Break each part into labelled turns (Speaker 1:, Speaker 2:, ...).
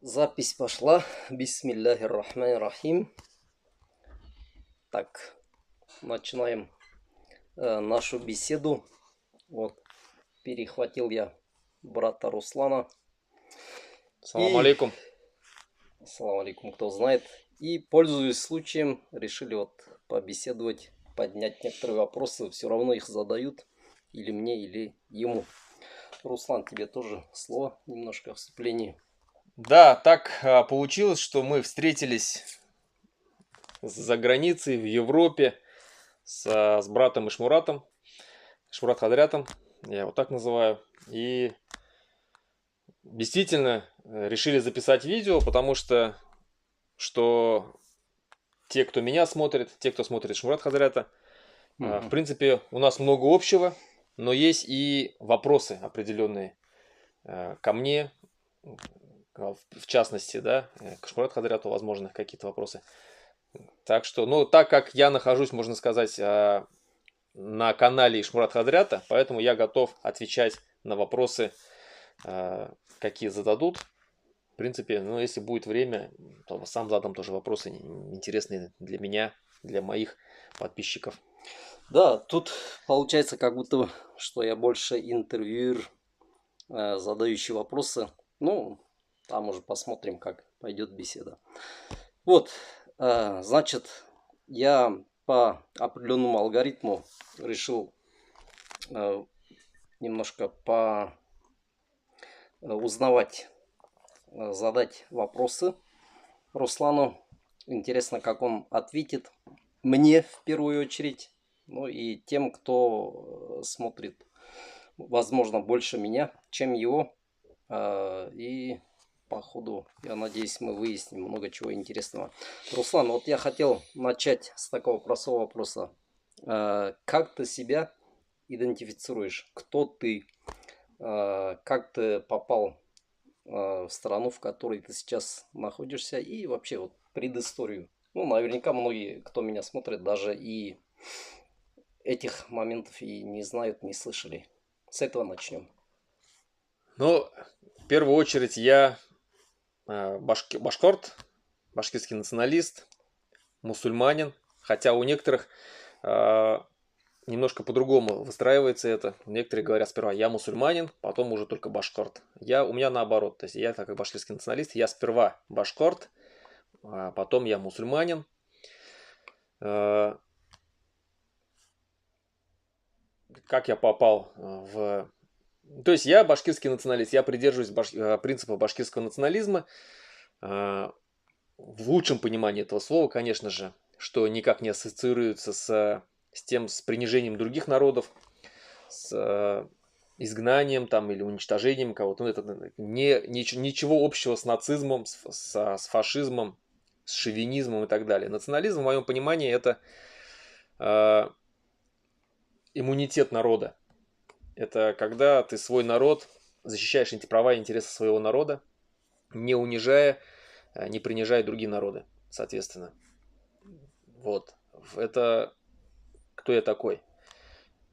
Speaker 1: Запись пошла. Бисмиллахир рахманир рахим. Так, начинаем нашу беседу. Вот, перехватил я брата Руслана.
Speaker 2: Салам алейкум.
Speaker 1: Ассаламу алейкум, кто знает. И, пользуясь случаем, решили вот побеседовать, поднять некоторые вопросы. Все равно их задают или мне, или ему. Руслан, тебе тоже слово, немножко вступление.
Speaker 2: Да, так получилось, что мы встретились за границей, в Европе, с братом Ишмуратом, Ишмурат Хадрятом, я его так называю. И действительно решили записать видео, потому что те, кто меня смотрит, те, кто смотрит Ишмурат Хадрята, в принципе, у нас много общего, но есть и вопросы определенные ко мне, в частности, да, к Ишмурат Хадряту, возможно, какие-то вопросы. Так что, ну, так как я нахожусь, можно сказать, на канале Ишмурат Хадрята, поэтому я готов отвечать на вопросы, какие зададут. В принципе, ну, если будет время, то сам задам тоже вопросы интересные для меня, для моих подписчиков.
Speaker 1: Да, тут получается как будто, что я больше интервьюер, задающий вопросы. Ну, там уже посмотрим, как пойдет беседа. Вот, значит, я по определенному алгоритму решил немножко узнавать, задать вопросы Руслану. Интересно, как он ответит мне в первую очередь. Ну и тем, кто смотрит, возможно, больше меня, чем его. И по ходу, я надеюсь, мы выясним много чего интересного. Руслан, вот я хотел начать с такого простого вопроса. Как ты себя идентифицируешь? Кто ты? Как ты попал в страну, в которой ты сейчас находишься? И вообще вот предысторию. Ну, наверняка многие, кто меня смотрит, даже и этих моментов и не знают, не слышали. С этого начнем.
Speaker 2: Ну, в первую очередь я башкорт, башкирский националист, мусульманин, хотя у некоторых немножко по-другому выстраивается это. Некоторые говорят сперва я мусульманин, потом уже только башкорт. У меня наоборот, то есть я так как башкирский националист, я сперва башкорт, а потом я мусульманин. Как я попал в... То есть я башкирский националист, я придерживаюсь принципа башкирского национализма. В лучшем понимании этого слова, конечно же, что никак не ассоциируется с принижением других народов, с изгнанием там, или уничтожением кого-то. Ну, это ничего общего с нацизмом, с фашизмом, с шовинизмом и так далее. Национализм, в моем понимании, это иммунитет народа. Это когда ты свой народ, защищаешь права и интересы своего народа, не унижая, не принижая другие народы, соответственно. Вот. Это кто я такой.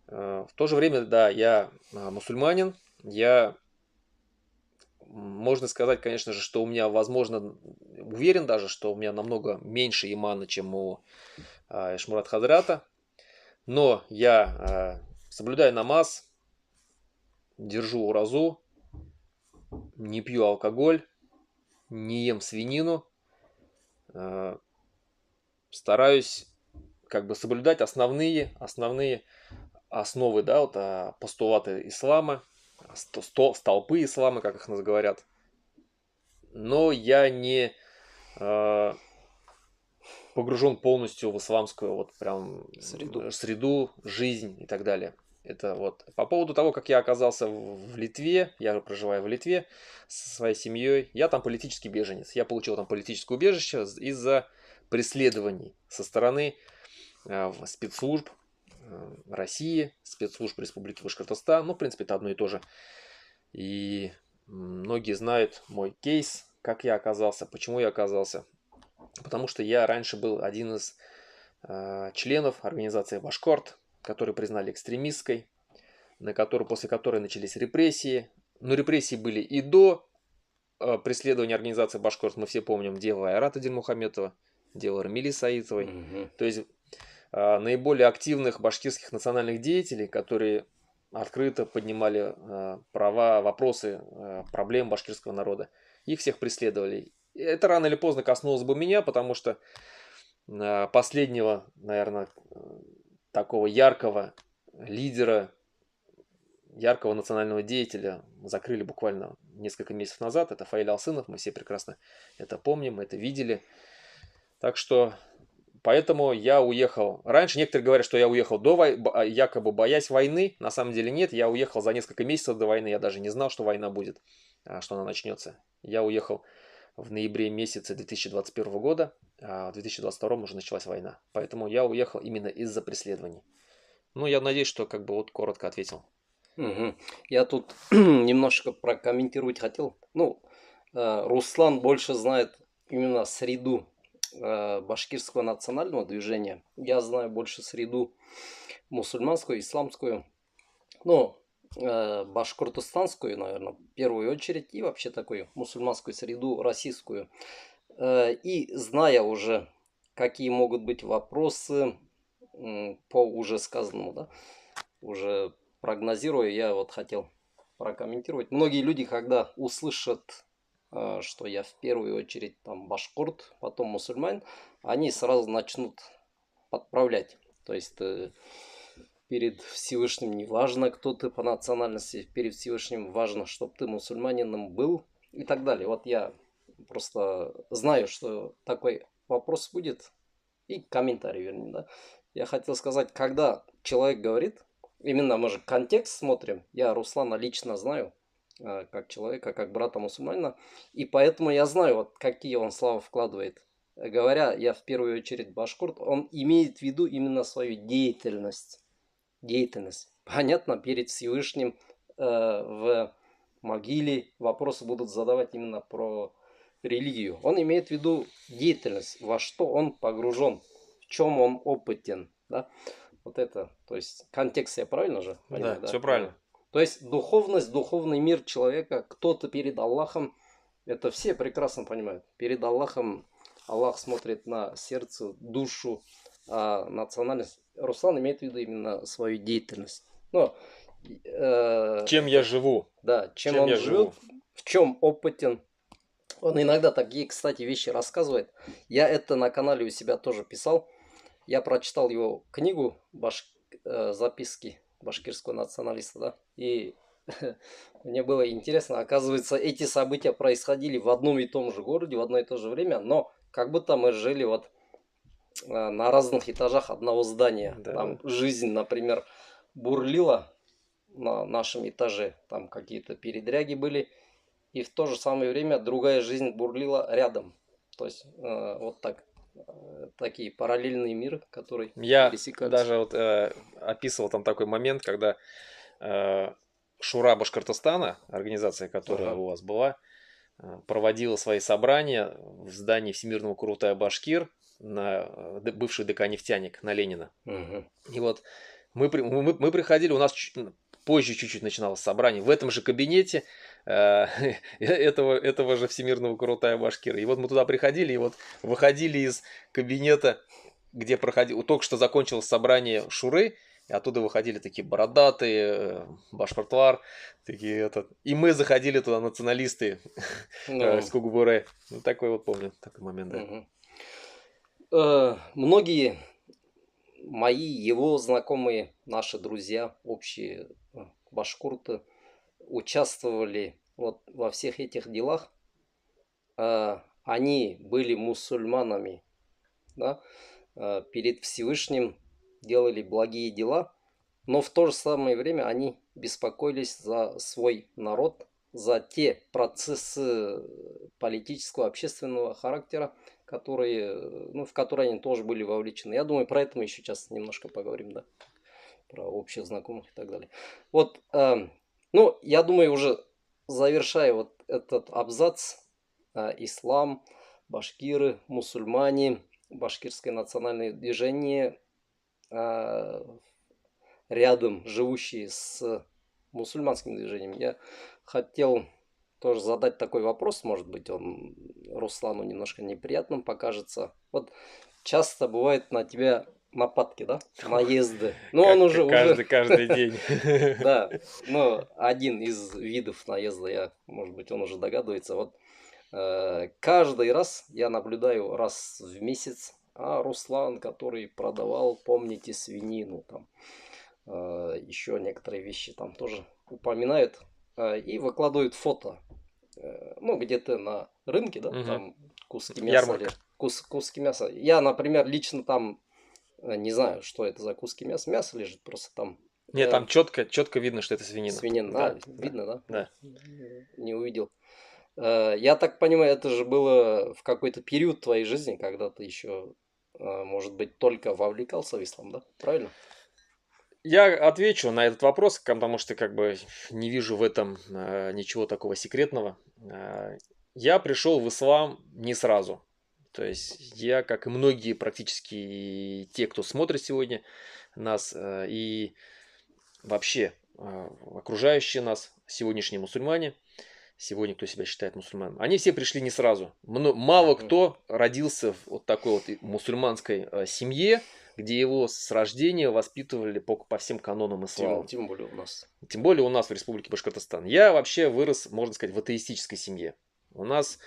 Speaker 2: В то же время, да, я мусульманин. Можно сказать, конечно же, что у меня, возможно, уверен даже, что у меня намного меньше имана, чем у Ишмурат Хадрата. Но я соблюдаю намаз, держу уразу, не пью алкоголь, не ем свинину, стараюсь как бы соблюдать основные основы, да, вот постулаты ислама, столпы ислама, как их говорят. Но я не погружен полностью в исламскую вот прям среду, жизнь и так далее. Это вот по поводу того, как я оказался в Литве, я проживаю в Литве со своей семьей, я там политический беженец. Я получил там политическое убежище из-за преследований со стороны спецслужб России, спецслужб Республики Башкортостан. Ну, в принципе, это одно и то же. И многие знают мой кейс, как я оказался, почему я оказался. Потому что я раньше был один из членов организации Башкорт, которую признали экстремистской, после которой начались репрессии. Но репрессии были и до преследования организации Башкорт мы все помним дело Айрата Дильмухаметова, дело Рамили Саитовой. То есть наиболее активных башкирских национальных деятелей, которые открыто поднимали права, вопросы, проблем башкирского народа. Их всех преследовали. И это рано или поздно коснулось бы меня, потому что последнего, наверное, такого яркого лидера, яркого национального деятеля закрыли буквально несколько месяцев назад. Это Фаиль Алсынов, мы все прекрасно это помним, это видели. Так что поэтому я уехал. Раньше некоторые говорят, что я уехал якобы боясь войны. На самом деле нет, я уехал за несколько месяцев до войны. Я даже не знал, что война будет, что она начнется. Я уехал в ноябре месяце 2021 года, а в 2022 уже началась война. Поэтому я уехал именно из-за преследований. Ну, я надеюсь, что как бы вот коротко ответил.
Speaker 1: Я тут немножко прокомментировать хотел. Ну, Руслан больше знает именно среду башкирского национального движения. Я знаю больше среду мусульманскую, исламскую, ну, башкортостанскую, наверное, в первую очередь, и вообще такую мусульманскую среду, российскую. И зная уже, какие могут быть вопросы по уже сказанному, да, уже прогнозируя, я вот хотел прокомментировать. Многие люди, когда услышат, что я в первую очередь там башкорт, потом мусульманин, они сразу начнут подправлять. То есть перед Всевышним не важно, кто ты по национальности, перед Всевышним важно, чтобы ты мусульманином был и так далее. Вот я просто знаю, что такой вопрос будет, и комментарий, вернее, да. Я хотел сказать, когда человек говорит, именно мы же контекст смотрим, я Руслана лично знаю, как человека, как брата мусульманина, и поэтому я знаю, вот какие он слова вкладывает. Говоря, я в первую очередь башкурт, он имеет в виду именно свою деятельность. Деятельность. Понятно, перед Всевышним в могиле вопросы будут задавать именно про религию. Он имеет в виду деятельность, во что он погружен, в чем он опытен. Да? Вот это, то есть контекст я правильно же понимаю?
Speaker 2: Да, все правильно.
Speaker 1: То есть духовность, духовный мир человека, кто-то перед Аллахом, это все прекрасно понимают. Перед Аллахом Аллах смотрит на сердце, душу, а национальность. Руслан имеет в виду именно свою деятельность. Но,
Speaker 2: чем я живу?
Speaker 1: Да, чем он живет, в чем опытен. Он иногда такие, кстати, вещи рассказывает. Я это на канале у себя тоже писал. Я прочитал его книгу «Записки башкирского националиста», да, и мне было интересно, оказывается, эти события происходили в одном и том же городе, в одно и то же время, но как будто мы жили вот на разных этажах одного здания.
Speaker 2: Да.
Speaker 1: Там жизнь, например, бурлила на нашем этаже, там какие-то передряги были, и в то же самое время другая жизнь бурлила рядом. То есть вот так. Такие параллельные миры, которые
Speaker 2: пересекались. Я даже вот описывал там такой момент, когда Шура Башкортостана, организация, которая у вас была, проводила свои собрания в здании Всемирного Курултая Башкир на бывший ДК «Нефтяник» на Ленина. И вот мы приходили, у нас позже чуть-чуть начиналось собрание, в этом же кабинете этого же Всемирного Курултая Башкира. И вот мы туда приходили, и вот выходили из кабинета, где только что закончилось собрание Шуры, и оттуда выходили такие бородатые, башкортвар, такие и мы заходили туда, националисты, с Кугубуре. Ну, такой вот помню, такой момент,
Speaker 1: да. Многие мои, его знакомые, наши друзья, общие башкурты, участвовали вот во всех этих делах. Они были мусульманами, да, перед Всевышним делали благие дела, но в то же самое время они беспокоились за свой народ, за те процессы политического, общественного характера, в которые они тоже были вовлечены. Я думаю, про это мы еще сейчас немножко поговорим, да, про общих знакомых и так далее. Вот, я думаю, уже завершая вот этот абзац, ислам, башкиры, мусульмане, башкирское национальное движение, рядом живущие с мусульманским движением, я хотел тоже задать такой вопрос, может быть, он Руслану немножко неприятным покажется. Вот часто бывает на тебя нападки, да? Наезды. Ну, он уже...
Speaker 2: Каждый день.
Speaker 1: Да, но один из видов наезда, может быть, он уже догадывается. Вот каждый раз я наблюдаю раз в месяц, Руслан, который продавал, помните, свинину, там, еще некоторые вещи там тоже упоминают и выкладывают фото. Ну, где-то на рынке, да, там куски мяса. Куски мяса. Я, например, лично там не знаю, что это за куски мяса. Мясо лежит просто там.
Speaker 2: Нет, там четко видно, что это свинина.
Speaker 1: Свинина, да, видно, да?
Speaker 2: Да.
Speaker 1: Не увидел. Я так понимаю, это же было в какой-то период твоей жизни, когда ты еще, может быть, только вовлекался в ислам, да? Правильно?
Speaker 2: Я отвечу на этот вопрос, потому что как бы не вижу в этом ничего такого секретного. Я пришел в ислам не сразу. То есть я, как и многие практически те, кто смотрит сегодня нас, и вообще окружающие нас, сегодняшние мусульмане, сегодня кто себя считает мусульманом, они все пришли не сразу. Мало кто родился в вот такой вот мусульманской семье, где его с рождения воспитывали по всем канонам ислама.
Speaker 1: Тем более у нас.
Speaker 2: Тем более у нас в Республике Башкортостан. Я вообще вырос, можно сказать, в атеистической семье. У нас...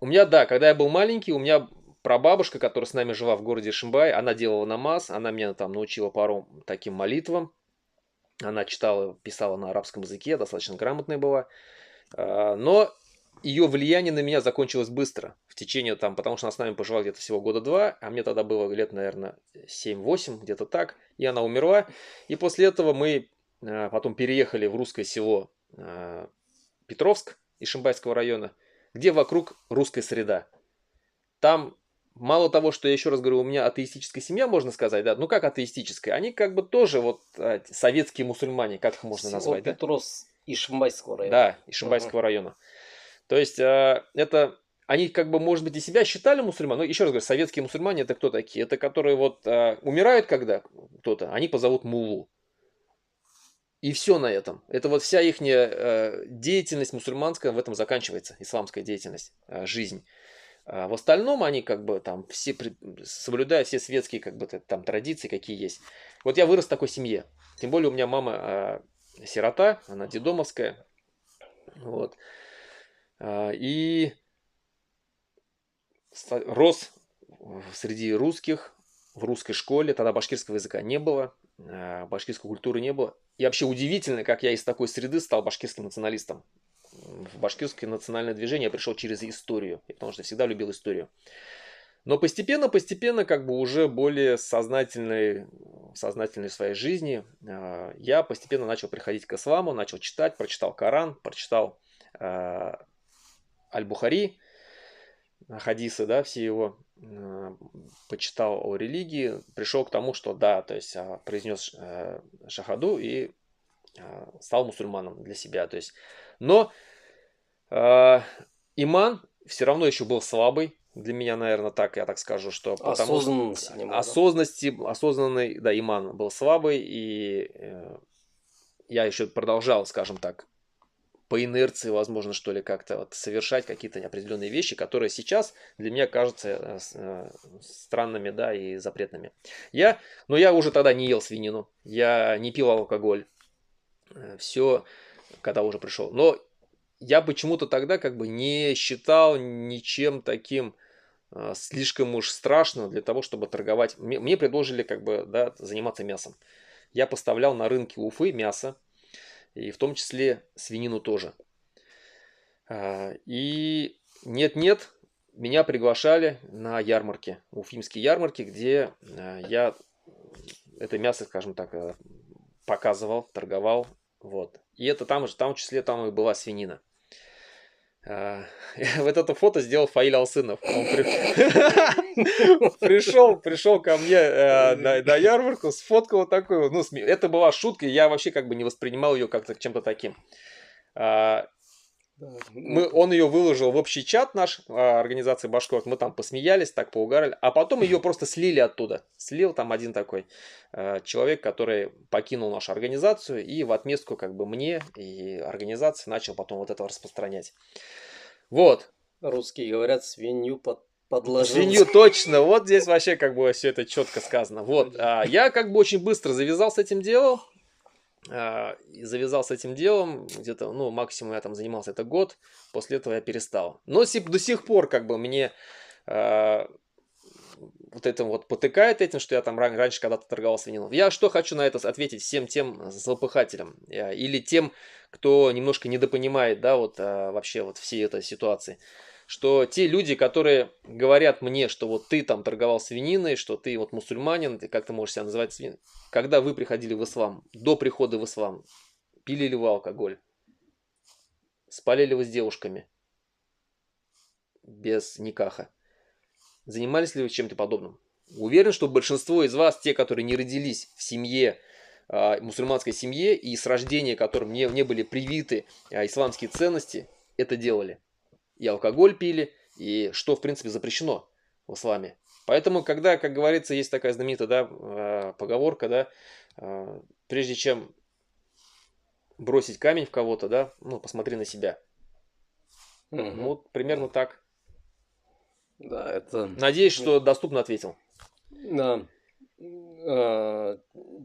Speaker 2: У меня, да, когда я был маленький, у меня прабабушка, которая с нами жила в городе Ишимбай, она делала намаз, она меня там научила пару таким молитвам. Она читала, писала на арабском языке, достаточно грамотная была. Но ее влияние на меня закончилось быстро. В течение там, потому что она с нами пожила где-то всего года 2, а мне тогда было лет, наверное, 7-8, где-то так. И она умерла. И после этого мы потом переехали в русское село Петровск Ишимбайского района, где вокруг русская среда. Там мало того, что я еще раз говорю, у меня атеистическая семья, можно сказать, да, ну как атеистическая, они как бы тоже вот советские мусульмане, как их можно назвать, да?
Speaker 1: Петровск Ишимбайского района.
Speaker 2: Да, Ишимбайского района. То есть это, они как бы, может быть, и себя считали мусульманами, но еще раз говорю, советские мусульмане это кто такие? Это которые вот умирают когда кто-то, они позовут муллу. И все на этом. Это вот вся их деятельность мусульманская в этом заканчивается, исламская деятельность, жизнь. В остальном они как бы там все соблюдают все светские как бы там традиции, какие есть. Вот я вырос в такой семье. Тем более у меня мама сирота, она дедомовская. Вот. И рос среди русских, в русской школе. Тогда башкирского языка не было, башкирской культуры не было. И вообще удивительно, как я из такой среды стал башкирским националистом. В башкирское национальное движение я пришел через историю, потому что всегда любил историю. Но постепенно, как бы уже более сознательной своей жизни, я постепенно начал приходить к исламу, начал читать, прочитал Коран, прочитал Аль-Бухари, хадисы, да, все его, почитал о религии, пришел к тому, что да, то есть произнес шахаду и стал мусульманом для себя, то есть, но иман все равно еще был слабый для меня, наверное, так, я так скажу, что осознанный, да, иман был слабый, и я еще продолжал, скажем так, по инерции, возможно, что ли, как-то вот совершать какие-то определенные вещи, которые сейчас для меня кажутся странными, да, и запретными. Но я уже тогда не ел свинину, я не пил алкоголь, все, когда уже пришел. Но я почему-то тогда как бы не считал ничем таким слишком уж страшным для того, чтобы торговать. Мне предложили как бы, да, заниматься мясом. Я поставлял на рынке Уфы мясо, и в том числе свинину тоже. И нет-нет, меня приглашали на ярмарки, уфимские ярмарки, где я это мясо, скажем так, показывал, торговал. Вот. И это там в числе там и была свинина. Вот это фото сделал Фаиль Алсынов. Он пришел ко мне на ярмарку, сфоткал вот такую. Ну, это была шутка, я вообще как бы не воспринимал ее как-то чем-то таким. Он ее выложил в общий чат наш, организации Башкорт, мы там посмеялись, так поугарали, а потом ее просто слили оттуда. Слил там один такой человек, который покинул нашу организацию и в отместку как бы мне и организации начал потом вот это распространять. Вот.
Speaker 1: Русские говорят, свинью подложил.
Speaker 2: Свинью точно, вот здесь вообще как бы все это четко сказано. Вот, я как бы очень быстро завязал с этим делом. Где-то, ну, максимум я там занимался это год, после этого я перестал. Но до сих пор как бы мне вот это вот потыкает этим, что я там раньше когда-то торговал свининой. Я что хочу на это ответить всем тем злопыхателям или тем, кто немножко недопонимает, да, вот вообще вот всей этой ситуации. Что те люди, которые говорят мне, что вот ты там торговал свининой, что ты вот мусульманин, ты как ты можешь себя называть свининой. Когда вы приходили в ислам, до прихода в ислам, пили ли вы алкоголь? Спали ли вы с девушками? Без никаха? Занимались ли вы чем-то подобным? Уверен, что большинство из вас, те, которые не родились в семье, мусульманской семье, и с рождения которым не были привиты исламские ценности, это делали. И алкоголь пили, и что, в принципе, запрещено в исламе. Поэтому, когда, как говорится, есть такая знаменитая, да, поговорка, да, прежде чем бросить камень в кого-то, да, ну, посмотри на себя. Ну, примерно так.
Speaker 1: Да, это...
Speaker 2: Надеюсь, что доступно ответил.
Speaker 1: Да.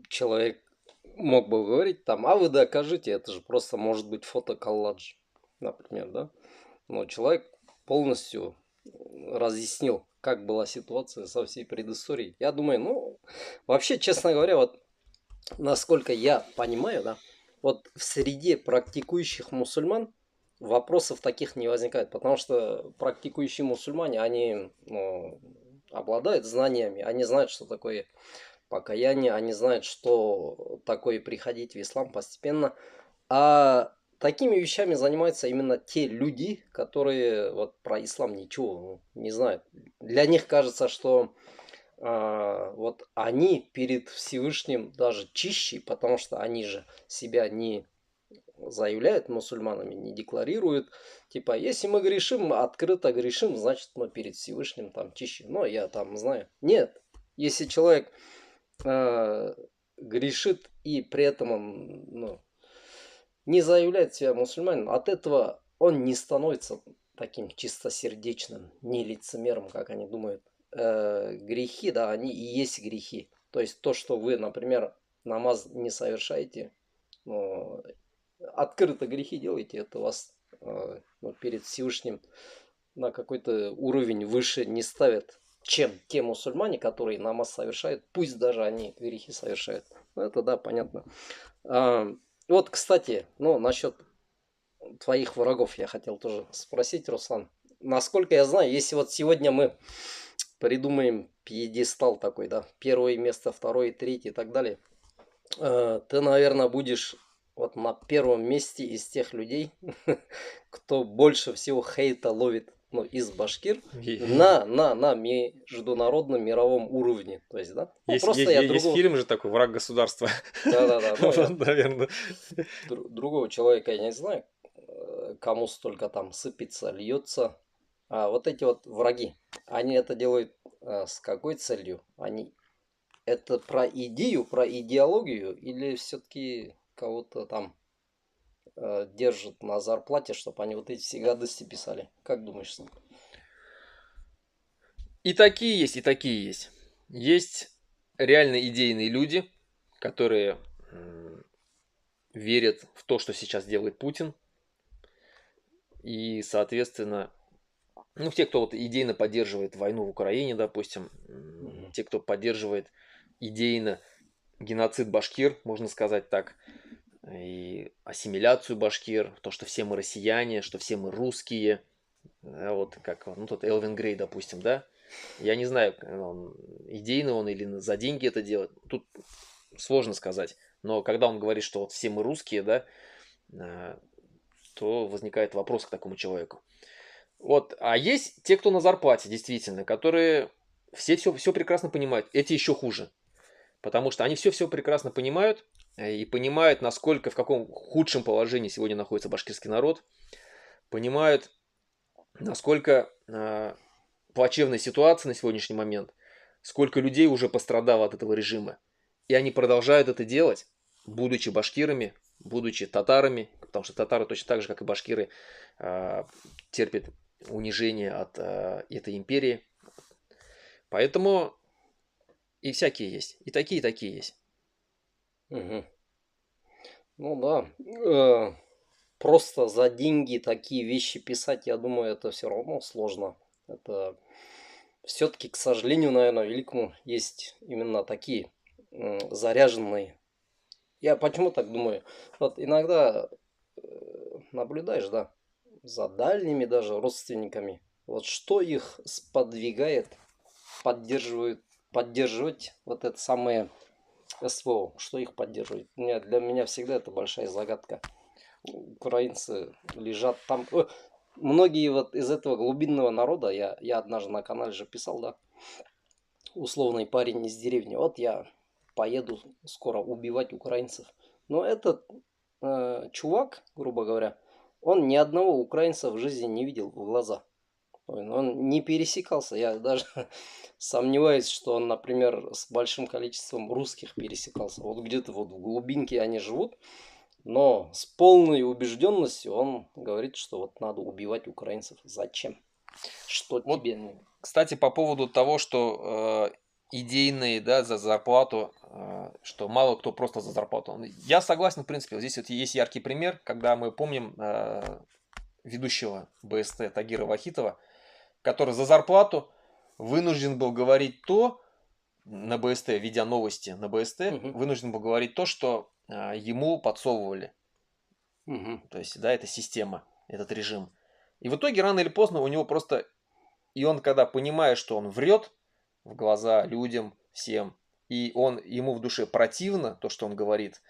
Speaker 1: Человек мог бы говорить там, а вы докажите, это же просто может быть фотоколлаж, например, да? Но человек полностью разъяснил, как была ситуация со всей предысторией. Я думаю, ну, вообще, честно говоря, вот насколько я понимаю, да, вот в среде практикующих мусульман вопросов таких не возникает, потому что практикующие мусульмане, они обладают знаниями, они знают, что такое покаяние, они знают, что такое приходить в ислам постепенно. А такими вещами занимаются именно те люди, которые вот про ислам ничего не знают. Для них кажется, что вот они перед Всевышним даже чище, потому что они же себя не заявляют мусульманами, не декларируют. Типа, если мы грешим, открыто грешим, значит мы перед Всевышним там чище. Но я там знаю. Нет. Если человек грешит и при этом он не заявляет себя мусульманином, от этого он не становится таким чистосердечным, не лицемером, как они думают. Грехи, да, они и есть грехи. То есть то, что вы, например, намаз не совершаете, открыто грехи делаете, это вас перед Всевышним на какой-то уровень выше не ставят, чем те мусульмане, которые намаз совершают, пусть даже они грехи совершают. Ну, это да, понятно. Вот, кстати, насчет твоих врагов я хотел тоже спросить, Руслан. Насколько я знаю, если вот сегодня мы придумаем пьедестал такой, да, первое место, второе, третье и так далее, ты, наверное, будешь вот на первом месте из тех людей, кто больше всего хейта ловит из башкир на международном мировом уровне. То есть, да?
Speaker 2: Есть фильм же такой «Враг государства».
Speaker 1: Да.
Speaker 2: Наверное.
Speaker 1: Другого человека я не знаю, кому столько там сыпется, льется. А вот эти вот враги, они это делают с какой целью? Они это про идею, про идеологию или все-таки кого-то там держат на зарплате, чтобы они вот эти все гадости писали? Как думаешь, Сам?
Speaker 2: И такие есть, и такие есть. Есть реально идейные люди, которые верят в то, что сейчас делает Путин. И, соответственно, те, кто вот идейно поддерживает войну в Украине, допустим, те, кто поддерживает идейно геноцид башкир, можно сказать так, и ассимиляцию башкир, то, что все мы россияне, что все мы русские, вот как, тот Элвин Грей, допустим, да, я не знаю, идейно он или за деньги это делает, тут сложно сказать, но когда он говорит, что вот все мы русские, да, то возникает вопрос к такому человеку. Вот, а есть те, кто на зарплате, действительно, которые все прекрасно понимают, эти еще хуже. Потому что они все прекрасно понимают и понимают, насколько, в каком худшем положении сегодня находится башкирский народ. понимают, насколько плачевная ситуация на сегодняшний момент, сколько людей уже пострадало от этого режима. И они продолжают это делать, будучи башкирами, будучи татарами, потому что татары точно так же, как и башкиры, терпят унижение от этой империи. Поэтому и всякие есть, и такие есть.
Speaker 1: Угу. Ну да. Просто за деньги такие вещи писать, я думаю, это все равно сложно. Это все-таки, к сожалению, наверное, великому есть именно такие заряженные. Я почему так думаю? Вот иногда наблюдаешь, да, за дальними даже родственниками. Вот что их сподвигает поддерживать вот это самое СВО, что их поддерживает. Для меня всегда это большая загадка. Украинцы лежат там. Многие вот из этого глубинного народа, я однажды на канале же писал, да, условный парень из деревни, вот я поеду скоро убивать украинцев. Но этот чувак, грубо говоря, он ни одного украинца в жизни не видел в глаза. Он не пересекался. Я даже сомневаюсь, что он, например, с большим количеством русских пересекался. Вот где-то вот в глубинке они живут, но с полной убежденностью он говорит, что вот надо убивать украинцев. Зачем? Что
Speaker 2: Вот,
Speaker 1: тебе?
Speaker 2: кстати, по поводу того, что идейные, да, за зарплату, что мало кто просто за зарплату. Я согласен, в принципе. Вот здесь вот есть яркий пример, когда мы помним ведущего БСТ Тагира Вахитова, который за зарплату вынужден был говорить то на БСТ, видя новости на БСТ, вынужден был говорить то, что ему подсовывали. То есть, да, это система, этот режим. И в итоге, рано или поздно, у него просто... И он, когда понимает, что он врет в глаза людям, всем, и ему в душе противно то, что он говорит,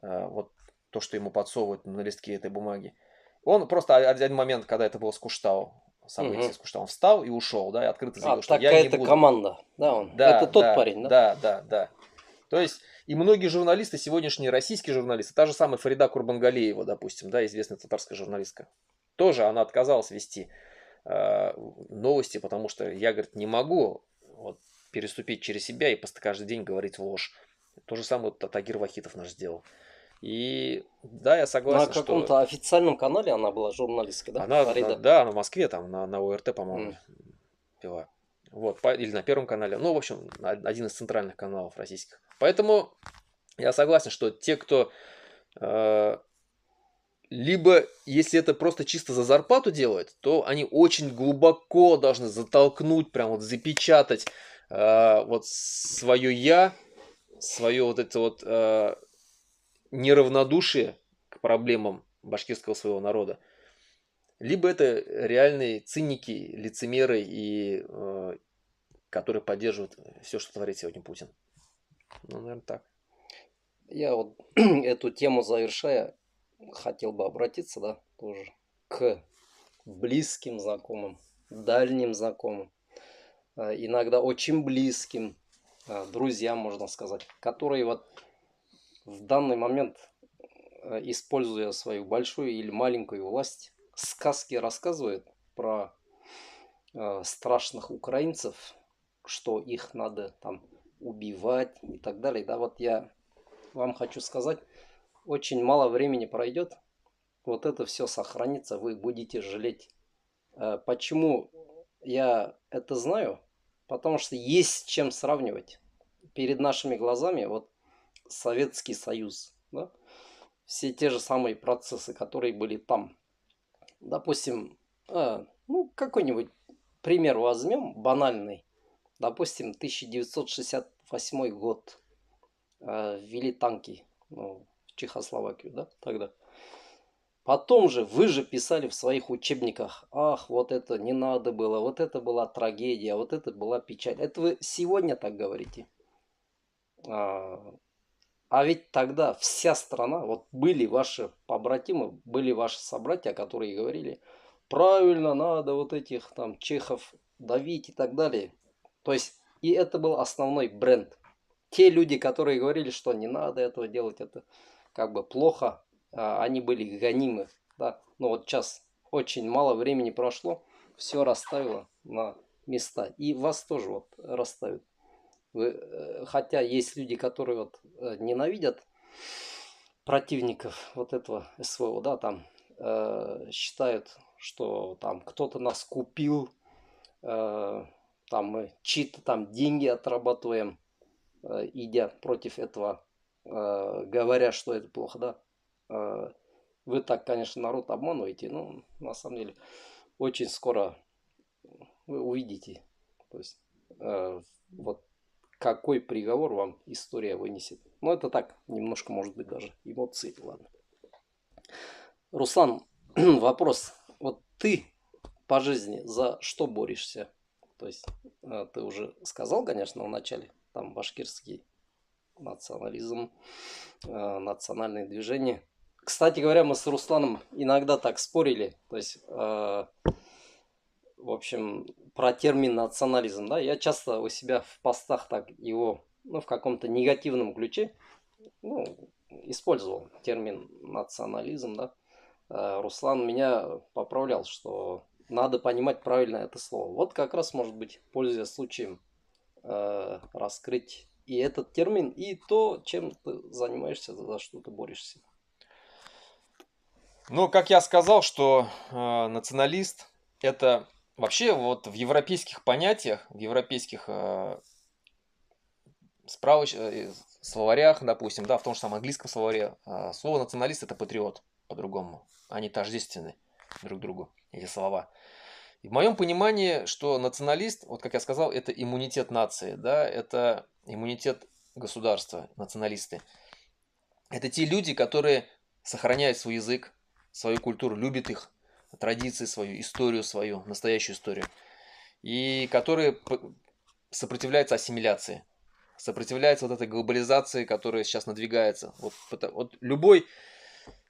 Speaker 2: вот то, что ему подсовывают на листке этой бумаги, он просто один момент, когда это было с Куштау, событие с Куштау, встал и ушел, да, и открыто заявил, что я не буду.
Speaker 1: Команда, да, он.
Speaker 2: Да,
Speaker 1: Это тот
Speaker 2: да,
Speaker 1: парень, да?
Speaker 2: да. То есть, и многие журналисты, сегодняшние российские журналисты, та же самая Фарида Курбангалиева, допустим, да, известная татарская журналистка, тоже она отказалась вести новости, потому что я, говорит, не могу вот, переступить через себя и просто каждый день говорить ложь. То же самое Тагир Вахитов наш сделал. И да, я согласен,
Speaker 1: На
Speaker 2: что...
Speaker 1: каком-то официальном канале она была журналисткой, да?
Speaker 2: Она,
Speaker 1: Фарида?
Speaker 2: да, она в Москве, там, на ОРТ, по-моему, пила. Вот, или на Первом канале. Ну, в общем, один из центральных каналов российских. Поэтому я согласен, что те, кто... либо, если это просто чисто за зарплату делают, то они очень глубоко должны затолкнуть, прям вот запечатать вот свое «я», свое вот это вот неравнодушие к проблемам башкирского своего народа. Либо это реальные циники, лицемеры, и, которые поддерживают все, что творит сегодня Путин. Ну, наверное, так.
Speaker 1: Я вот эту тему завершая, хотел бы обратиться, да, тоже к близким знакомым, дальним знакомым, иногда очень близким друзьям, можно сказать, которые вот в данный момент, используя свою большую или маленькую власть, сказки рассказывают про страшных украинцев, что их надо там убивать и так далее. Да, вот я вам хочу сказать, очень мало времени пройдет, вот это все сохранится, вы будете жалеть. Почему я это знаю? Потому что есть с чем сравнивать. Перед нашими глазами вот Советский Союз, да? Все те же самые процессы, которые были там. Допустим, ну какой-нибудь пример возьмем, банальный. Допустим, 1968 год. Ввели танки, ну, в Чехословакию, да, тогда. Потом же, вы же писали в своих учебниках, ах, вот это не надо было, вот это была трагедия, вот это была печаль. Это вы сегодня так говорите. А ведь тогда вся страна, вот были ваши побратимы, были ваши собратья, которые говорили, правильно, надо вот этих там чехов давить и так далее. То есть, и это был основной бренд. Те люди, которые говорили, что не надо этого делать, это как бы плохо, они были гонимы. Да? Ну вот сейчас очень мало времени прошло, все расставило на места. И вас тоже вот расставят. Хотя есть люди, которые вот ненавидят противников вот этого СВО, да, там считают, что там кто-то нас купил, там мы чьи-то там деньги отрабатываем, идя против этого, говоря, что это плохо, да. Вы так, конечно, народ обманываете, но на самом деле очень скоро вы увидите, то есть вот какой приговор вам история вынесет. Ну, это так, немножко, может быть, даже эмоции, ладно. Руслан, вопрос. Вот ты по жизни за что борешься? То есть ты уже сказал, конечно, в начале, там башкирский национализм, национальные движения. Кстати говоря, мы с Русланом иногда так спорили, то есть, в общем, про термин национализм, да, я часто у себя в постах так его, ну, в каком-то негативном ключе, ну, использовал термин национализм, да. Руслан меня поправлял, что надо понимать правильно это слово. Вот как раз, может быть, пользуясь случаем, раскрыть и этот термин, и то, чем ты занимаешься, за что ты борешься.
Speaker 2: Ну, как я сказал, что националист это вообще вот в европейских понятиях, в европейских словарях, допустим, да, в том же самом английском словаре, слово националист это патриот по-другому. Они тождественны друг другу, эти слова. И в моем понимании, что националист, вот как я сказал, это иммунитет нации, да, это иммунитет государства, националисты. Это те люди, которые сохраняют свой язык, свою культуру, любят их традиции, свою историю, свою настоящую историю. И которые сопротивляются ассимиляции, сопротивляются вот этой глобализации, которая сейчас надвигается. Вот любой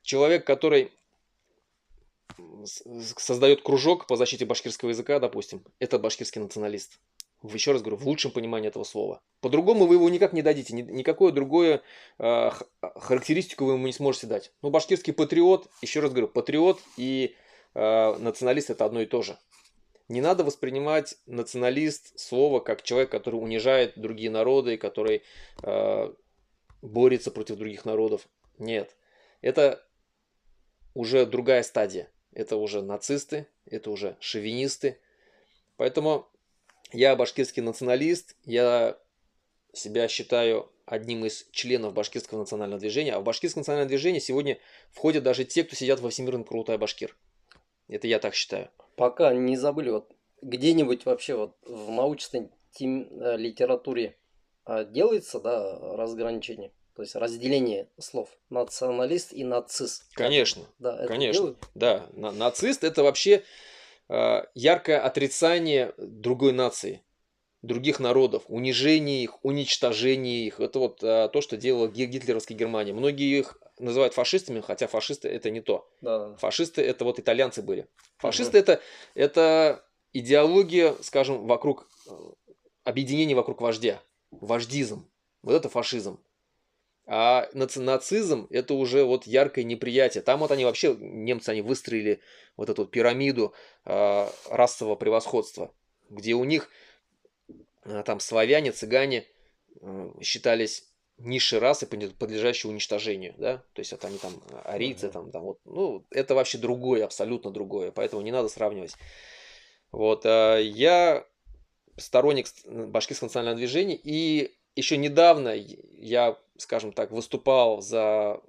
Speaker 2: человек, который создает кружок по защите башкирского языка, допустим, это башкирский националист. Еще раз говорю, в лучшем понимании этого слова. По-другому вы его никак не дадите, никакое другое характеристику вы ему не сможете дать. Ну, башкирский патриот, еще раз говорю, патриот и националист это одно и то же. Не надо воспринимать националист слово как человек, который унижает другие народы, который борется против других народов. Нет, это уже другая стадия. Это уже нацисты, это уже шовинисты. Поэтому я башкирский националист, я себя считаю одним из членов башкирского национального движения. А в башкирское национальное движение сегодня входят даже те, кто сидят во Всемирном Курултае Башкир. Это я так считаю.
Speaker 1: Пока не забыли, вот где-нибудь вообще вот в научной литературе делается, да, разграничение? То есть разделение слов националист и нацист.
Speaker 2: Конечно,
Speaker 1: да, это
Speaker 2: конечно.
Speaker 1: делают?
Speaker 2: Да, нацист это вообще яркое отрицание другой нации, других народов, унижение их, уничтожение их. Это вот то, что делала гитлеровская Германия. Многие их называют фашистами, хотя фашисты это не то.
Speaker 1: Да.
Speaker 2: Фашисты это вот итальянцы были. Фашисты это идеология, скажем, вокруг объединения вокруг вождя. Вождизм. Вот это фашизм. А нацизм это уже вот яркое неприятие. Там вот они вообще, немцы, они выстроили вот эту пирамиду расового превосходства, где у них там славяне, цыгане считались низшей расой, подлежащей уничтожению, да, то есть это они там арийцы, там вот, ну, это вообще другое, абсолютно другое, поэтому не надо сравнивать. Вот, я сторонник башкирского национального движения, и еще недавно я, скажем так, выступал за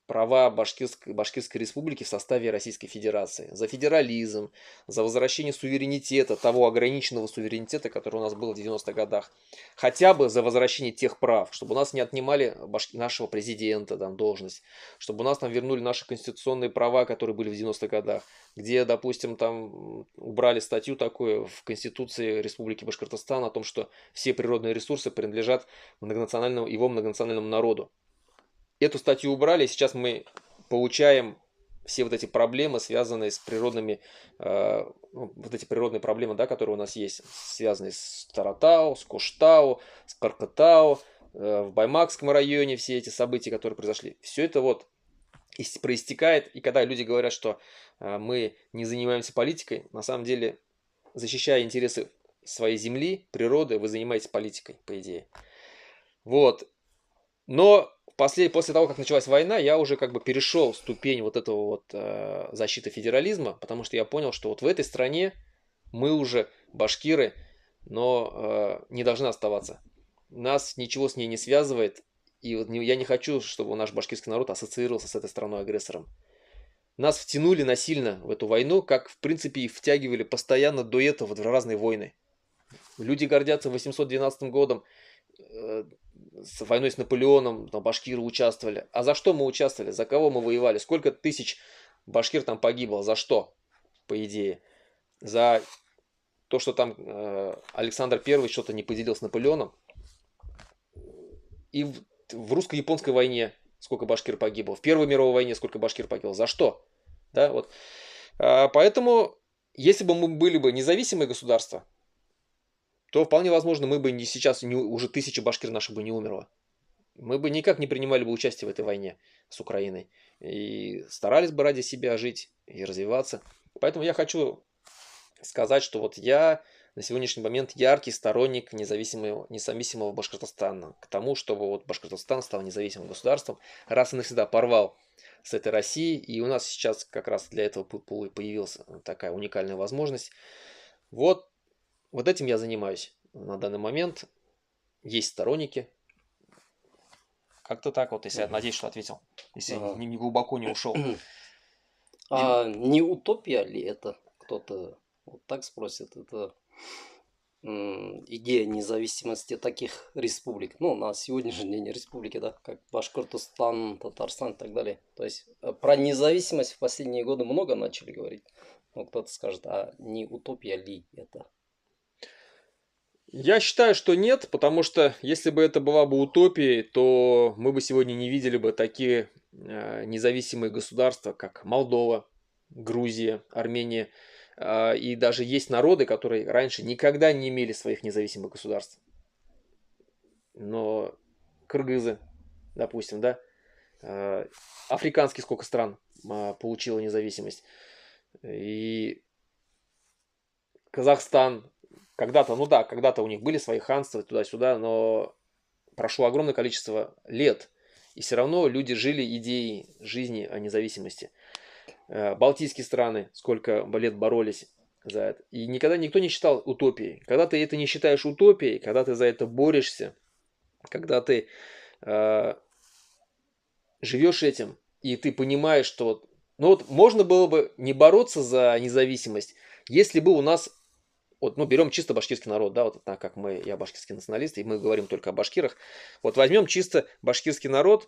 Speaker 2: права Башкирской республики в составе Российской Федерации, за федерализм, за возвращение суверенитета, того ограниченного суверенитета, который у нас был в 90-х годах, хотя бы за возвращение тех прав, чтобы у нас не отнимали нашего президента, там, должность, чтобы у нас там вернули наши конституционные права, которые были в 90-х годах, где, допустим, там убрали статью такую в Конституции Республики Башкортостан о том, что все природные ресурсы принадлежат его многонациональному народу. Эту статью убрали, и сейчас мы получаем все вот эти проблемы, связанные с природными, вот эти природные проблемы, да, которые у нас есть, связанные с Таратау, с Куштау, с Каркатау, в Баймакском районе все эти события, которые произошли. Все это вот проистекает. И когда люди говорят, что мы не занимаемся политикой, на самом деле, защищая интересы своей земли, природы, вы занимаетесь политикой, по идее. Вот. Но после того, как началась война, я уже как бы перешел ступень вот этого вот защиты федерализма, потому что я понял, что вот в этой стране мы уже башкиры, но не должны оставаться. Нас ничего с ней не связывает, и вот я не хочу, чтобы наш башкирский народ ассоциировался с этой страной-агрессором. Нас втянули насильно в эту войну, как в принципе и втягивали постоянно до этого в разные войны. Люди гордятся 812 годом, с войной с Наполеоном, там башкиры участвовали. А за что мы участвовали? За кого мы воевали? Сколько тысяч башкир там погибло? За что, по идее? За то, что там Александр I что-то не поделил с Наполеоном. И в русско-японской войне сколько башкир погибло. В Первой мировой войне сколько башкир погибло. За что? Да, вот. Поэтому, если бы мы были бы независимое государство, то вполне возможно, мы бы сейчас уже 1000 башкир наших бы не умерло. Мы бы никак не принимали бы участие в этой войне с Украиной. И старались бы ради себя жить и развиваться. Поэтому я хочу сказать, что вот я на сегодняшний момент яркий сторонник независимого Башкортостана. К тому, чтобы вот Башкортостан стал независимым государством, раз и навсегда порвал с этой Россией. И у нас сейчас как раз для этого появилась такая уникальная возможность. Вот этим я занимаюсь на данный момент. Есть сторонники. Как-то так вот, если я надеюсь, что ответил. Если не глубоко не ушел.
Speaker 1: А не утопия ли это? Кто-то вот так спросит. Это идея независимости таких республик. Ну, на сегодняшний день республики, да, как Башкортостан, Татарстан и так далее. То есть про независимость в последние годы много начали говорить. Но кто-то скажет, а не утопия ли это?
Speaker 2: Я считаю, что нет, потому что если бы это была бы утопией, то мы бы сегодня не видели бы такие независимые государства, как Молдова, Грузия, Армения. И даже есть народы, которые раньше никогда не имели своих независимых государств. Но кыргызы, допустим, да, африканских сколько стран получило независимость. И Казахстан. Когда-то, ну да, когда-то у них были свои ханства туда-сюда, но прошло огромное количество лет, и все равно люди жили идеей жизни о независимости. Балтийские страны сколько лет боролись за это, и никогда никто не считал утопией. Когда ты это не считаешь утопией, когда ты за это борешься, когда ты живешь этим, и ты понимаешь, что ну вот можно было бы не бороться за независимость, если бы у нас вот, ну, берем чисто башкирский народ, да, вот так как я башкирский националист, и мы говорим только о башкирах. Вот возьмем чисто башкирский народ,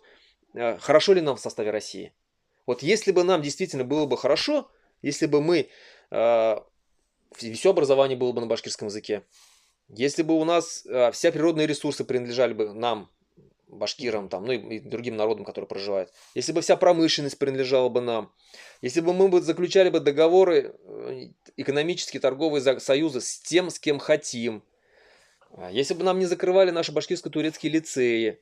Speaker 2: хорошо ли нам в составе России? Вот если бы нам действительно было бы хорошо, если бы мы, все образование было бы на башкирском языке, если бы у нас все природные ресурсы принадлежали бы нам, башкирам, там, ну и другим народам, которые проживают, если бы вся промышленность принадлежала бы нам, если бы мы заключали бы договоры, экономические, торговые союзы с тем, с кем хотим, если бы нам не закрывали наши башкирско-турецкие лицеи,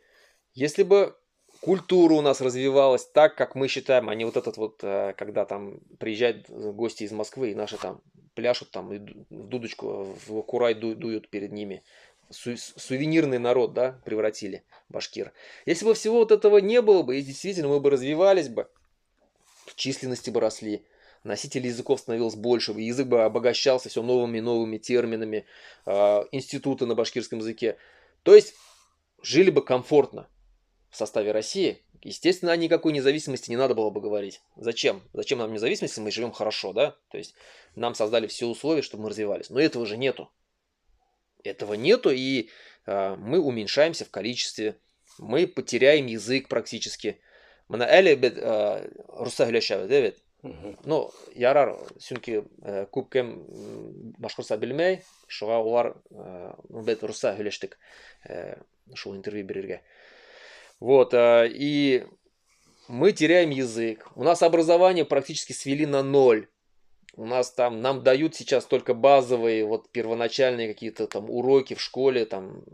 Speaker 2: если бы культура у нас развивалась так, как мы считаем, а не вот этот вот, когда там приезжают гости из Москвы и наши там пляшут там и дудочку в курай дуют перед ними. Сувенирный народ, да, превратили башкир. Если бы всего вот этого не было бы, и действительно мы бы развивались бы, в численности бы росли, носителей языков становилось больше, язык бы обогащался все новыми и новыми терминами, институты на башкирском языке. То есть жили бы комфортно в составе России. Естественно, о никакой независимости не надо было бы говорить. Зачем? Зачем нам независимость, если мы живем хорошо, да? То есть нам создали все условия, чтобы мы развивались. Но этого же нету. Этого нету, и мы уменьшаемся в количестве, мы потеряем язык практически. Мына әле бит русса һөйләшәбез, да бит? Ну, ярар, чөнки күп кем башкортса белмәй, шуңа улар бит русса һөйләштек, шул интервью бирергә. Вот, и мы теряем язык. У нас образование практически свели на ноль. У нас там, нам дают сейчас только базовые, вот первоначальные какие-то там уроки в школе, там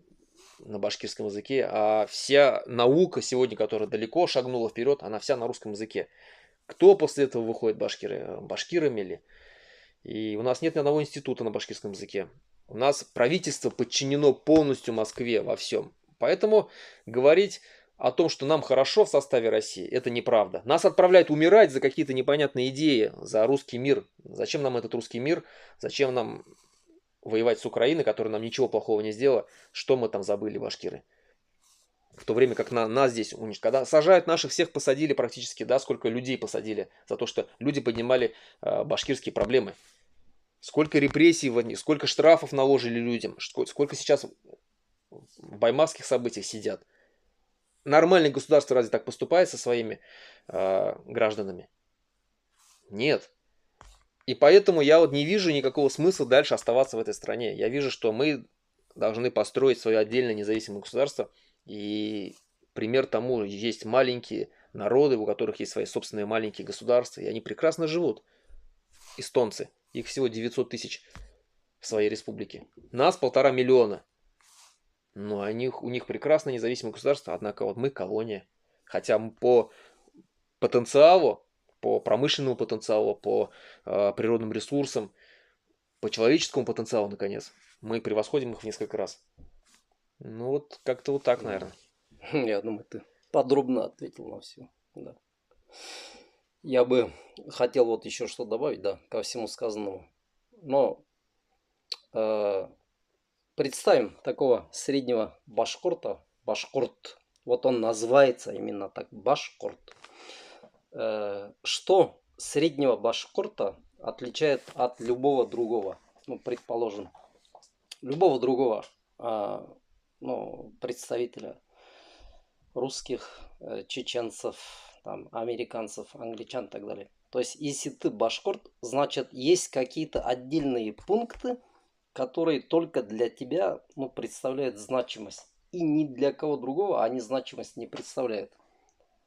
Speaker 2: на башкирском языке, а вся наука сегодня, которая далеко шагнула вперед, она вся на русском языке. Кто после этого выходит башкиры? Башкирами ли? И у нас нет ни одного института на башкирском языке. У нас правительство подчинено полностью Москве во всем. Поэтому говорить о том, что нам хорошо в составе России, это неправда. Нас отправляют умирать за какие-то непонятные идеи, за русский мир. Зачем нам этот русский мир? Зачем нам воевать с Украиной, которая нам ничего плохого не сделала? Что мы там забыли, башкиры? В то время как нас здесь когда сажают наших, всех посадили практически, да, сколько людей посадили за то, что люди поднимали башкирские проблемы. Сколько репрессий в них, сколько штрафов наложили людям, сколько сейчас в баймакских событиях сидят. Нормальное государство разве так поступает со своими гражданами? Нет. И поэтому я вот не вижу никакого смысла дальше оставаться в этой стране. Я вижу, что мы должны построить свое отдельное независимое государство. И пример тому есть маленькие народы, у которых есть свои собственные маленькие государства, и они прекрасно живут. Эстонцы. Их всего 900 тысяч в своей республике. Нас 1,5 миллиона. Но у них прекрасное независимое государство, однако вот мы колония. Хотя по потенциалу, по промышленному потенциалу, по природным ресурсам, по человеческому потенциалу, наконец, мы превосходим их в несколько раз. Ну вот как-то вот так, наверное.
Speaker 1: Я думаю, ты подробно ответил на все. Да. Я бы хотел вот еще что добавить, да, ко всему сказанному. Но представим такого среднего башкорта, башкорт, вот он называется именно так, башкорт. Что среднего башкорта отличает от любого другого, ну, предположим, любого другого представителя русских, чеченцев, там, американцев, англичан и так далее. То есть, если ты башкорт, значит, есть какие-то отдельные пункты, которые только для тебя, ну, представляют значимость. И ни для кого другого они значимость не представляют.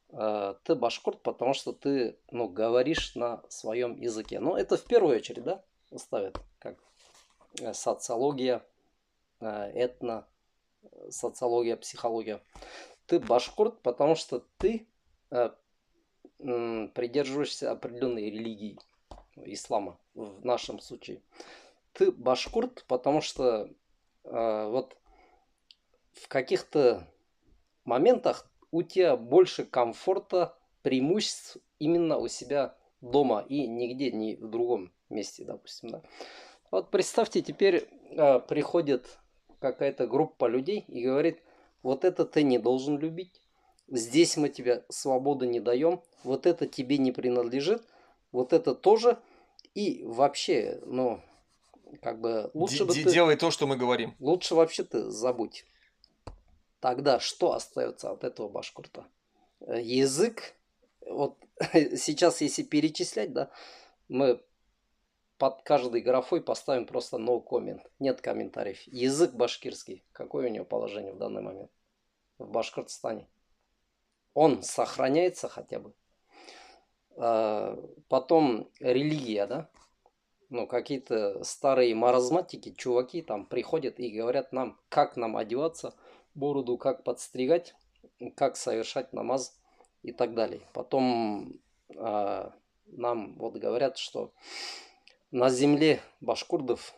Speaker 1: Ты башкорт, потому что ты, ну, говоришь на своем языке. Но это в первую очередь, да, ставят как социология, этно, социология, психология. Ты башкорт, потому что ты придерживаешься определенной религии, ислама в нашем случае. Ты башкорт, потому что вот в каких-то моментах у тебя больше комфорта, преимуществ именно у себя дома и нигде не в другом месте, допустим, да. Вот представьте, теперь приходит какая-то группа людей и говорит, вот это ты не должен любить, здесь мы тебе свободы не даем, вот это тебе не принадлежит, вот это тоже, и вообще, ну, как бы лучше бы ты...
Speaker 2: Делай то, что мы говорим.
Speaker 1: Лучше вообще ты забудь. Тогда что остается от этого башкорта? Язык. Вот сейчас, если перечислять, да, мы под каждой графой поставим просто no comment. Нет комментариев. Язык башкирский. Какое у него положение в данный момент в Башкортостане? Он сохраняется хотя бы. Потом религия, да? Ну, какие-то старые маразматики, чуваки там приходят и говорят нам, как нам одеваться, бороду как подстригать, как совершать намаз и так далее. Потом нам вот говорят, что на земле башкурдов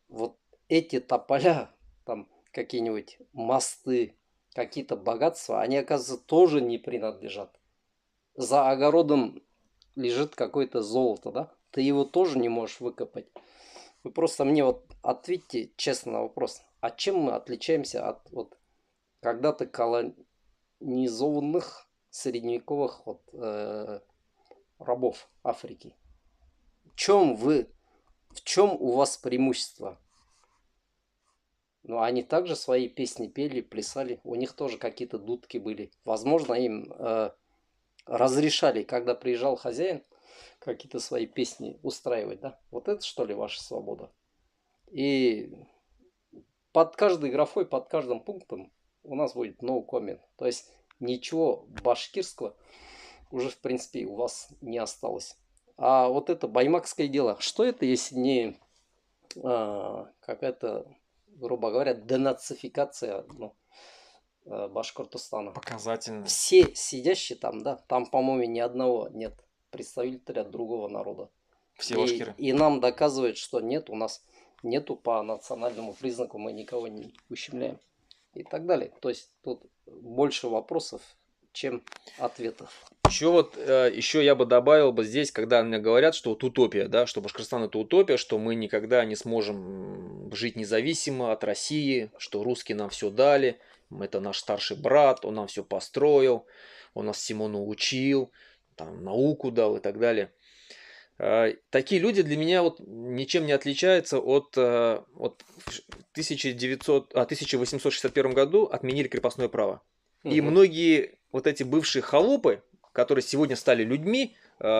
Speaker 1: вот эти тополя, там какие-нибудь мосты, какие-то богатства, они, оказывается, тоже не принадлежат. За огородом лежит какое-то золото, да? Ты его тоже не можешь выкопать. Вы просто мне вот ответьте честно на вопрос. А чем мы отличаемся от вот когда-то колонизованных средневековых вот, рабов Африки? В чем у вас преимущество? Ну, они также свои песни пели, плясали. У них тоже какие-то дудки были. Возможно, им разрешали, когда приезжал хозяин, какие-то свои песни устраивать, да? Вот это, что ли, ваша свобода? И под каждой графой, под каждым пунктом у нас будет no comment. То есть ничего башкирского уже, в принципе, у вас не осталось. А вот это баймакское дело, что это, если не какая-то, грубо говоря, денацификация, ну, Башкортостана.
Speaker 2: Показательно.
Speaker 1: Все сидящие там, да, там, по-моему, ни одного нет представителя другого народа.
Speaker 2: Все башкиры.
Speaker 1: И нам доказывают, что нет, у нас нету по национальному признаку, мы никого не ущемляем. И так далее. То есть тут больше вопросов, чем ответов.
Speaker 2: Еще я бы добавил бы здесь, когда мне говорят, что вот утопия, да, что Башкортостан это утопия, что мы никогда не сможем жить независимо от России, что русские нам все дали, это наш старший брат, он нам все построил, он нас всему научил, там, науку дал и так далее. Такие люди для меня вот ничем не отличаются от в 1861 году отменили крепостное право. И многие вот эти бывшие холопы, которые сегодня стали людьми,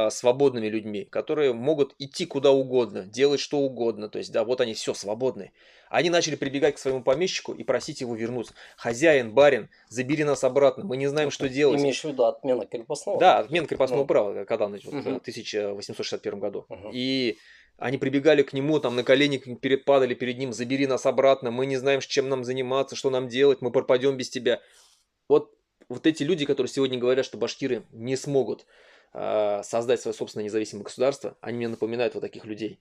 Speaker 2: свободными людьми, которые могут идти куда угодно, делать что угодно, то есть, да, вот они все свободны. Они начали прибегать к своему помещику и просить его вернуться. Хозяин, барин, забери нас обратно, мы не знаем, что делать.
Speaker 1: Имеешь в виду отмена крепостного?
Speaker 2: Да, отмена крепостного права, когда в 1861 году. И они прибегали к нему, там на колени падали перед ним, забери нас обратно, мы не знаем, чем нам заниматься, что нам делать, мы пропадем без тебя. Вот эти люди, которые сегодня говорят, что башкиры не смогут создать свое собственное независимое государство, они мне напоминают вот таких людей,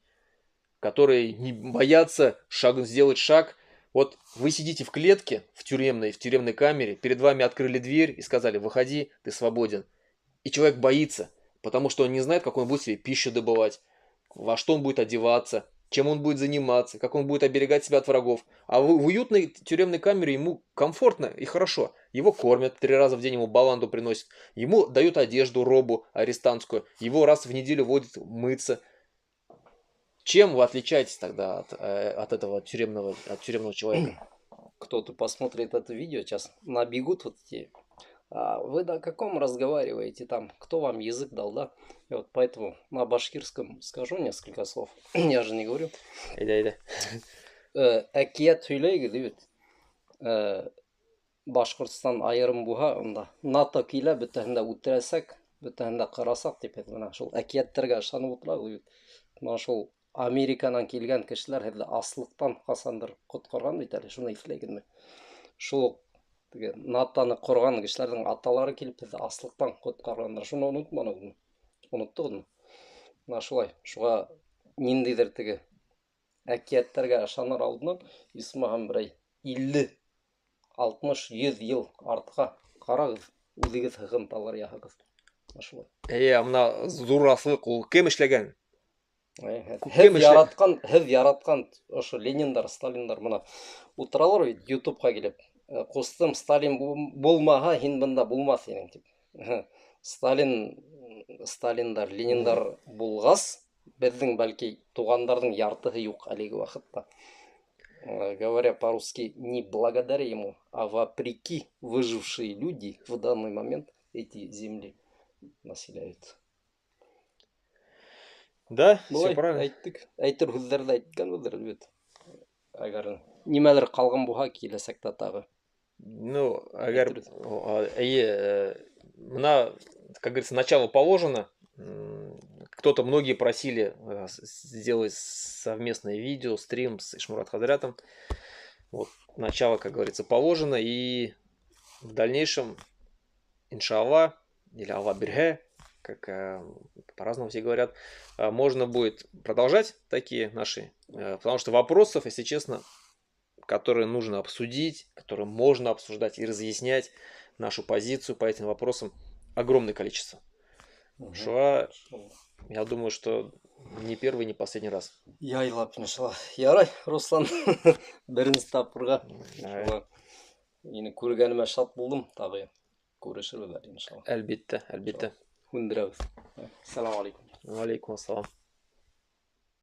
Speaker 2: которые не боятся сделать шаг. Вот вы сидите в клетке, в тюремной камере, перед вами открыли дверь и сказали, выходи, ты свободен. И человек боится, потому что он не знает, как он будет себе пищу добывать, во что он будет одеваться, чем он будет заниматься, как он будет оберегать себя от врагов. А в уютной тюремной камере ему комфортно и хорошо. Его кормят 3 раза в день, ему баланду приносят. Ему дают одежду, робу арестантскую. Его раз в неделю водят мыться. Чем вы отличаетесь тогда от этого тюремного человека?
Speaker 1: Кто-то посмотрит это видео, сейчас набегут вот эти. А вы на каком разговариваете там? Кто вам язык дал, да? И вот поэтому на башкирском скажу несколько слов. Я же не говорю.
Speaker 2: Айда.
Speaker 1: Әкият сөйлейік дейбіт. Башқұртстан айырым буha онда. НАТО килә бөтәһендә үтерәсәк, бөтәһендә ҡарасаҡ дип әйтмәне. Шул әкиәттәргә ышанып ултырабыҙ бит. Мына шул Американан килгән кешеләр һеҙҙе аслыҡтан ҡасандыр ҡотҡарған бит әле. Шуны иҫләйһегеҙме? Шул НАТОны ҡорған кешеләрҙең аталары килеп һеҙҙе аслыҡтан ҡотҡарғандар. Шуны онотманығыҙмы? Оноттоғоҙмо? Мына шулай. Шуға ниндәйҙер теге әкиәттәргә ышаныр алдынан исмаһам берәй 50, 60, 100 йыл артҡа ҡарағыҙ, үҙегеҙ һығымталар яһағыҙ. Шулай.
Speaker 2: Мына зураслыҡ ул кем эшләгән?
Speaker 1: Һеҙ яратҡан ошо Лениндар, Сталиндар мына ултыралар бит YouTube-ға килеп. Ҡустым, Сталин булмаһа, һин бында булмаҫ инең тип. Сталиндар, Лениндар булғас, беҙҙең бәлки туғандарҙың яртыһы юҡ әлеге ваҡытта. Говоря по-русски, не благодаря ему, а вопреки выжившие люди в данный момент эти земли населяют.
Speaker 2: Да, все правильно.
Speaker 1: Әйттек, әйтер һүҙҙәрҙе әйткәнбеҙҙер бит. Әгәр нимәлер ҡалған булһа киләсәктә тағы.
Speaker 2: Ну, мына, как говорится, начало положено. Многие просили сделать совместное видео, стрим с Ишмурат Хазрятом. Вот, начало, как говорится, положено. И в дальнейшем, иншаллах, или Аллах бирге, как по-разному все говорят, можно будет продолжать такие наши, потому что вопросов, если честно, которые нужно обсудить, которые можно обсуждать и разъяснять нашу позицию по этим вопросам, огромное количество. Я думаю, что не первый, не последний раз.
Speaker 1: Яйлап, иншалла. Ярай, Руслан, беренче тапкырга. Мені күргәнемә шат булдым, тағы күрешербез, иншалла.
Speaker 2: Әлбәттә.
Speaker 1: Күндерәбез. Ассаламу алейкум.
Speaker 2: Алейкум ассалам.